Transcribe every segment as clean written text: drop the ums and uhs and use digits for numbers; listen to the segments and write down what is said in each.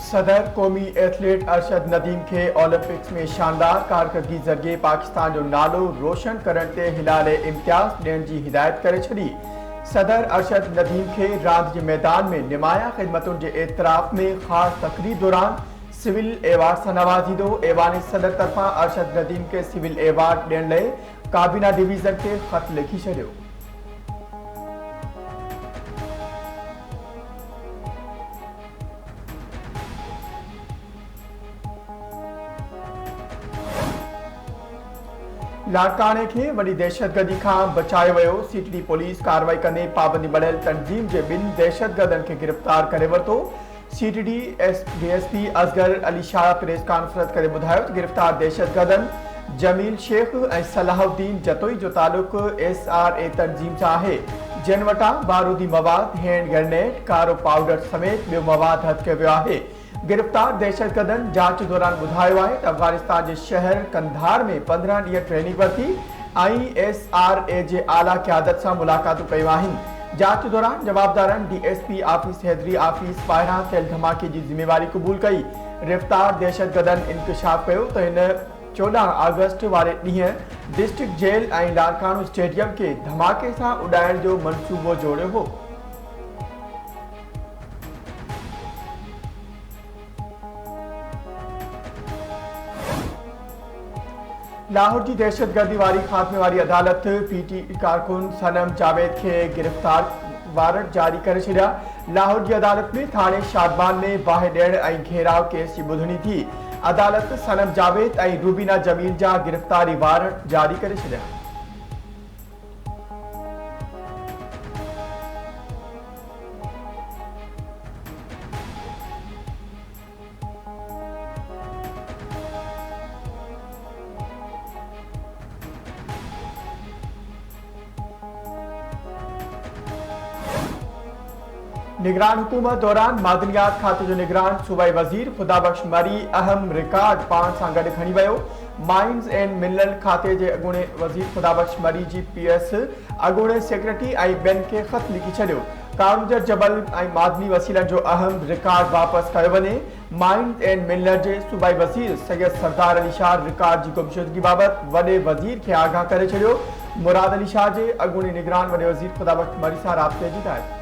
सदर क़ौमी एथलीट अरशद नदीम के ओलंपिक्स में शानदार कारकर्दगी ज़रिए पाकिस्तान जो नालो रोशन करण ते हिलाले इम्तियाज़ ॾियण जी हिदायत करे छॾी। सदर अरशद नदीम के रांदि जे मैदान में निमाया ख़िदमतुनि जे एतिराफ़ में ख़ासि तक़रीब दौरान सिविल एवार्ड सां नवाज़ींदो। ऐवान सदर तरफ़ां अरशद नदीम के सिविल एवार्ड ॾियण लाइ काबीना डिवीज़न खे ख़त लिखी छॾियो। लाड़काने के वही दहशतगर्दी का बचायो वियो। सीटड़ी पुलिस कार्रवाई कंदे पाबंदी बढ़ियल तंजीम के बिन दहशतगर्दन के गिरफ्तार करे वरितो। सीटड़ी DSP Asghar Ali Shah press conference करे बुधायो त गिरफ्तार दहशतगर्दन जमील शेख और सलाहुद्दीन जतोई जो ताल्लुक SRA तंजीम से है, जिन वटा बारूदी मवाद, हैंड ग्रेनेड, कारो पाउडर समेत बो मवाद हथ किया वियो है। गिरफ्तार दहशतगर्दन जांच दौरान बुधायो है त अफगानिस्तान के शहर कंधार में 15 ॾींहं ट्रेनिंग वरती SRA के आला क़यादत से मुलाकातूं कयूं आहिनि। जांच दौरान जवाबदारन DSP ऑफिस हैदरी ऑफिस पारां थियल धमाके की जिम्मेवारी कबूल कई। गिरफ्तार दहशतगर्दन इंकशाफ किया तो इन 14 अगस्त वाले ॾींहुं डिस्ट्रिक्ट जेल और लाड़कानो स्टेडियम के धमाके से उड़ाइण जो मनसूबो जोड़ियो हो। लाहौर की दहशतगर्दी वाली खात्मे वाली अदालत PT कारकुन सनम जावेद के गिरफ्तार वारंट जारी करे छॾिया। लाहौर की अदालत में थाने शादबान में बाहि ॾियण ऐं घेराव केस की ॿुधणी थी। अदालत सनम जावेद और रूबीना जमील जा गिरफ्तारी वारंट जारी करे छॾिया। निगरान हुकूमत दौरान मादनियात खाते जो निगरान सूबाई वजीर खुदाबख्श मरी अहम रिकॉर्ड पान सां गॾु खणी वियो। माइंस एंड मिनरल खाते के अॻूणे वजीर खुदाबख्श मरी GPS अॻूणे सेक्रेटरी और ॿियनि खे ख़त लिखी छॾियो। कारूंजर जबल और मादनी वसीलन जो अहम रिकॉर्ड वापस कयो वञे। माइंस एंड मिनरल के सूबाई वजीर सैयद सरदार अली शाह रिकॉर्ड की गुमशुदगी बाबत वॾे वजीर के आगाह करे छॾियो। मुराद अली शाह के अॻूणे निगरान वॾे वजीर खुदाबख्श मरी सां राब्ते जी हिदायत।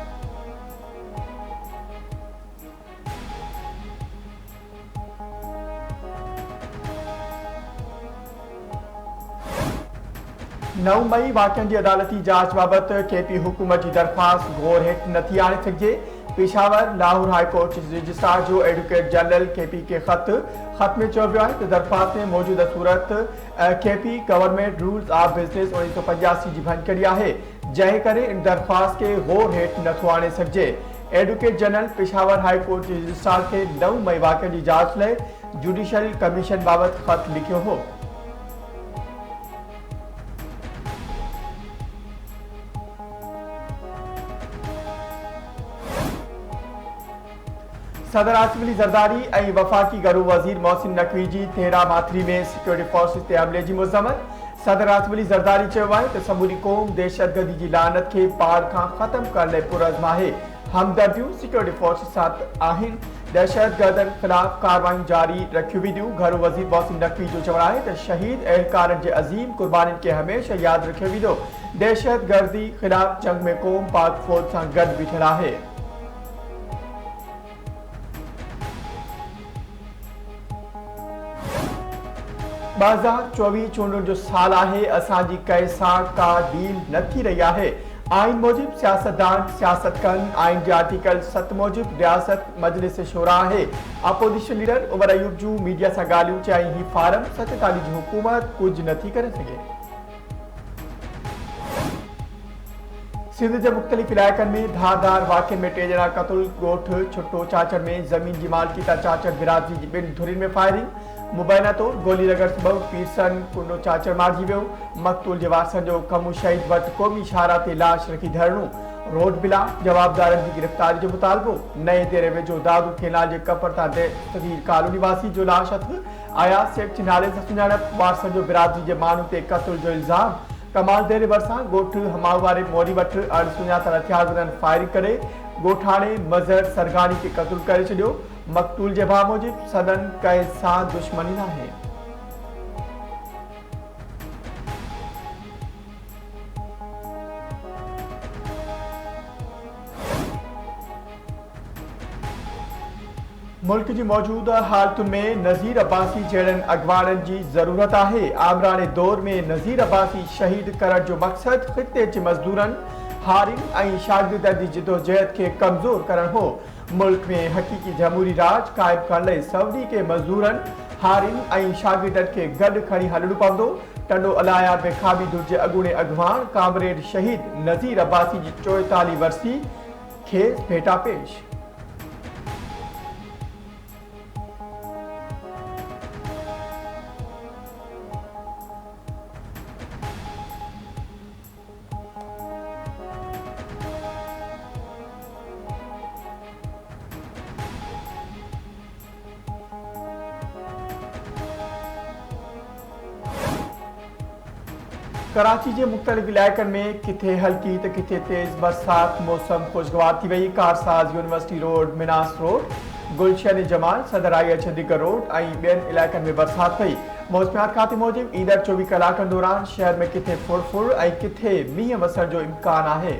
नव मई वाक़िअनि की अदालती जांच बाबत KP हुकूमत की दरख्वास्त गौर हेठ नथी आणे सघिजे। Peshawar Lahore high court registrar जो एडवोकेट जनरल KP के खत में चयो वियो आहे त दरख्वास्त में मौजूदा सूरत KP government rules of business 1985 की भंजकड़ी है, जंहिं करे इन दरख्वास्त के गौर हेठ नथो आणे सघिजे। Advocate general Peshawar high court के रजिस्ट्रार के 9 मई वाक़िअनि की जांच लाइ जुडिशियल कमीशन बाबत खत लिखियो हो। सदर आसिफ अली जरदारी और वफाकी गरू वजीर मोहसिन नकवी की 13 माथरी में सिक्योरिटी फोर्सेस ते हमले की मज़म्मत। सदर आसिफ अली जरदारी चयो आहे त समूरी क़ौम दहशतगर्दी की लानत के पार का खत्म करण लाइ पुरज़्म आहे। हमदर्दियूं सिक्योरिटी फोर्सेस साथ आहिनि। दहशतगर्दन खिलाफ कार्रवाई जारी रखियूं वेंदियूं। घरू वजीर मोहसिन नकवी जो चवणु आहे त शहीद एहलकारनि के अज़ीम कुर्बानी के हमेशा याद रखियो वेंदो। दहशतगर्दी खिलाफ जंग में क़ौम पाक फौज सां गॾु बीठल आहे। बाजार 24 चूंडुनि जो साल है। असांजी कंहिं सां का डील न थी रही है। आइन मूजिब सियासतदान सियासत कन। आइन के आर्टिकल 7 मूजिब रियासत मजलिस शोरा है। अपोजिशन लीडर उमर अयूब जू मीडिया से गालियों चई ही फारम 47 की हुकूमत कुछ नथी करे सके। सिंध के मुख्तलिफ इलाक़नि में धारदार वाक़िअनि में 3 ॼणा क़त्ल। ॻोठ छुट्टो चाचर में ज़मीन की मालकी ता चाचर बिरादरी की 2 धुरियुनि में फायरिंग। मुबैना तौर गोली लगड़ सबब पीरसन कुंडो चाचर मारिजी वियो। मक़तूल के वारसनि जो कमु शहीद वटि क़ौमी शाहरा ते लाश रखी धरणो। रोड बिला जवाबदारनि की गिरफ्तारी जो मुतालबो। नए तेरे वेझो दादू खेनाल के कपर तां तहसील कॉलोनी वासी जो लाश हथ। अयाज शेख नाले सां सुञाणप। वारसनि जो बिरादरी के माण्हू ते क़त्ल जो इल्ज़ाम। कमाल देरे भरसां ॻोठ हमाऊ वारे मोरी वटि अणसुञातल हथियार फायरिंग करे ॻोठाणे मज़हर सरगानी के क़त्ल करे छॾियो। मकतूल जे भाउ मूजिब सदन कैद सां दुश्मनी नाहे। मुल्क की मौजूदा हालत में नज़ीर अब्बासी जहिड़नि अॻवाननि जी ज़रूरत है। आमराने दौर में नज़ीर अब्बासी शहीद करण जो मक़सद ख़ित्ते जे मज़दूरनि हारिन ऐं शागिर्दनि जी जिदोजहद के कमज़ोर करण हो। मुल्क में हक़ीक़ी जमहूरी राज क़ाइम करण लाइ सभिनी के मज़दूरनि हारिन ऐं शागिर्दनि के गॾु खणी हलणो पवंदो। टंडो अलाया बेखाबी धुर जे अॻूणे अॻवान कामरेड शहीद नज़ीर अब्बासी जी 44 वरसी खे भेटा पेश। कराची के मुख्तलिफ इलाक़नि में किथे हल्की तो किथे तेज़ बरसात। मौसम खुशगवार थी वही। Karsaz university road, Manas road, गुलशन जमाल, सदर IH दिगर रोड और ॿियनि इलाक़नि में बरसात पई। मौसमियात खाते मूजिब ईंदड़ 24 कलाकनि दौरान शहर में किथे फुर फुर और किथे मींहं वसण जो इम्कान है।